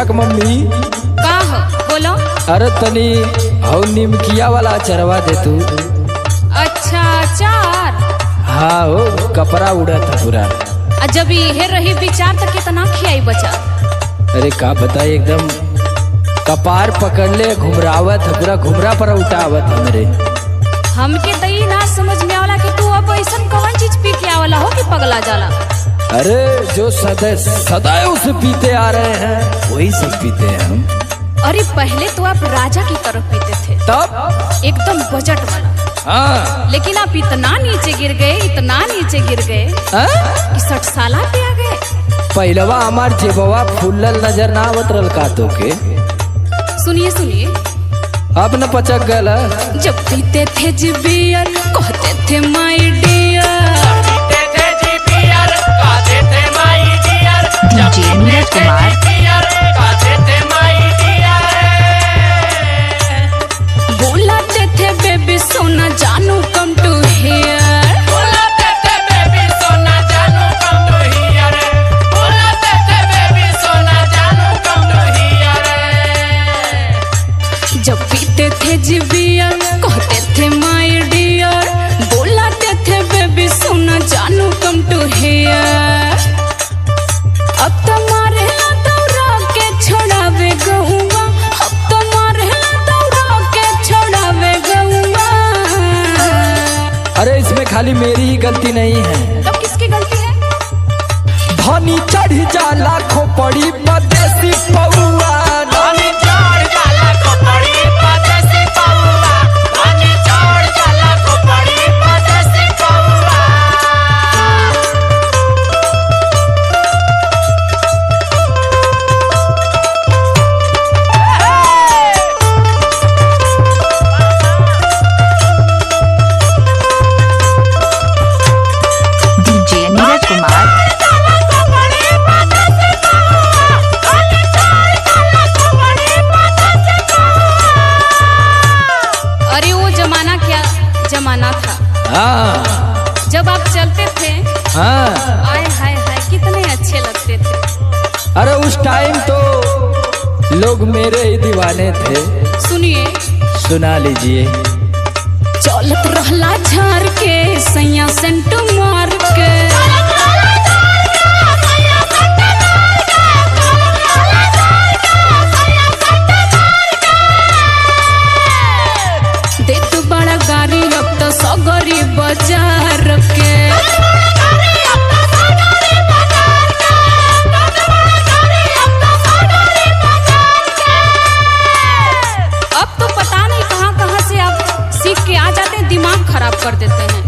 का मम्मी का हो बोलो। अरे तनी हौ निमकिया वाला चरवा दे तू। अच्छा अचार। हाँ हो कपड़ा उड़ा था पूरा। जब ये रही विचार तो कितना खियाई बचा। अरे का बताई एकदम कपार पकड़ ले घुमरावत पूरा घुमरा पर उठावत हमरे। हमके तो ये ना समझ में आवला कि तू अब ऐसा कौन चीज पी के आवला हो कि पगला जाला। अरे जो सदैव से पीते आ रहे हैं वही सब पीते हैं हम। अरे पहले तो आप राजा की तरफ पीते थे, तब एकदम बजट वाला। हाँ लेकिन आप इतना नीचे गिर गए, इतना नीचे गिर गए कि 60 साल पे आ गए। पहलवा हमार जेबवा फूलल नजर ना आवत रल का तो के। सुनिए सुनिए अब न पचक गल। जब पीते थे जी बियर कहते थे माय डियर। डीजे नीरज कुमार बोलाते थे बेबी सोना जानू कम टू हियर। बोलाते थे बेबी सोना जानू कम टू हियर। बोलाते थे बेबी सोना जानू कम टू हियर। जब पीते थे जी बियर कहते थे माय डियर। बोलाते थे बेबी सोना जानू कम टू हियर। अब तुम्हारे दौरा के छोड़ावे गहुआ। अब तुम्हारे दौरा के छोड़ावे गहुआ। अरे इसमें खाली मेरी ही गलती नहीं है। तब किसकी गलती है? धनी चढ़ी जाला खोपड़ी परदेसी पौआ। धनी चढ़ जाला खोपड़ी परदेसी पौआ। धनी चढ़ जाला खोपड़ी परदेसी पौआ। डीजे नीरज कुमार अरे वो जमाना क्या जमाना था। हाँ जब आप चलते थे हाँ। आए हाय हाय कितने अच्छे लगते थे। अरे उस टाइम तो लोग मेरे ही दीवाने थे। सुनिए सुना लीजिए। चलत रहला झार के सैया सेंट मार के। देत बड़ा गाड़ी अब तो सगरी बाजार के। अब तो पता नहीं कहाँ कहाँ से आप सीख के आ जाते हैं, दिमाग खराब कर देते हैं।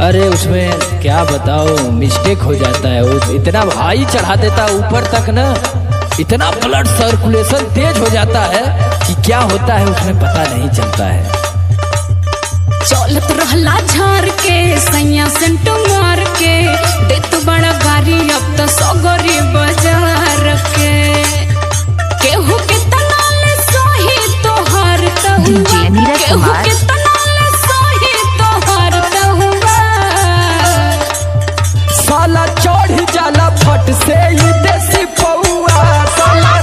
अरे उसमें क्या बताओ मिस्टेक हो जाता है। वो इतना भाई चढ़ा देता है ऊपर तक ना, इतना ब्लड सर्कुलेशन तेज हो जाता है कि क्या होता है उसमें पता नहीं चलता है। चलत रहला झार के सैया सेंट मार के। देत बड़ा गाड़ी अब तो सगरी बाजार के। केहू के तनाले सोही तोहार तहुआ। डीजे नीरज केहू कुमार के तनाले सोही तोहार तहुआ। साला चढ़ी जाला फट से ही देसी पौआ। साला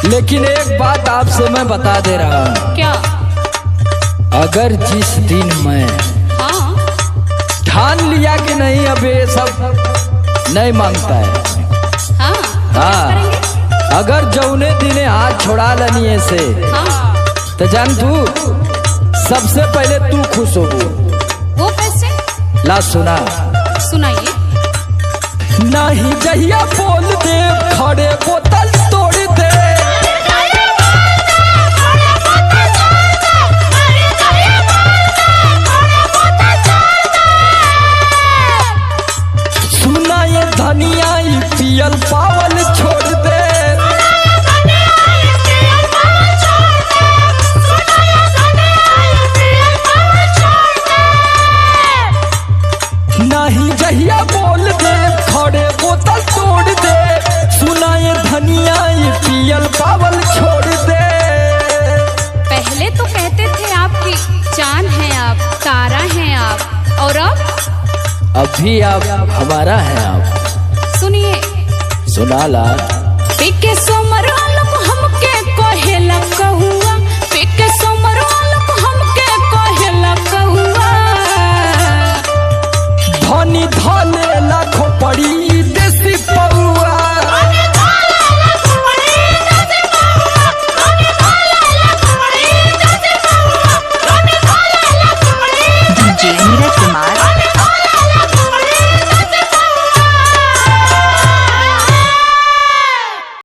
लेकिन एक बात आपसे मैं बता दे रहा हूँ। क्या? अगर जिस दिन मैं हाँ ठान लिया कि नहीं अब ये सब नहीं मांगता है। हाँ तो क्या हाँ करेंगे? अगर जौने दिने हाथ छोड़ा लनिए से हाँ तो जान तू सबसे पहले तू खुश हो। वो कैसे? ला सुना सुनाइए। नहीं जहिया बोल दे खड़े बोतल तोड़ दे। सुना ये धनिया पियल पावल छोड़ पावल छोड़ दे। पहले तो कहते थे आपकी चांद हैं आप, तारा हैं आप, और अब भी आप हमारा है आप। सुनिए, सुनाला पीके सोमर वालों को हमके कोहेला कहुआ, पीके सोमर वालों को हमके कोहेला कहुआ। धनी धने लाखों पड़ी देसी पौआ। DJ नीरज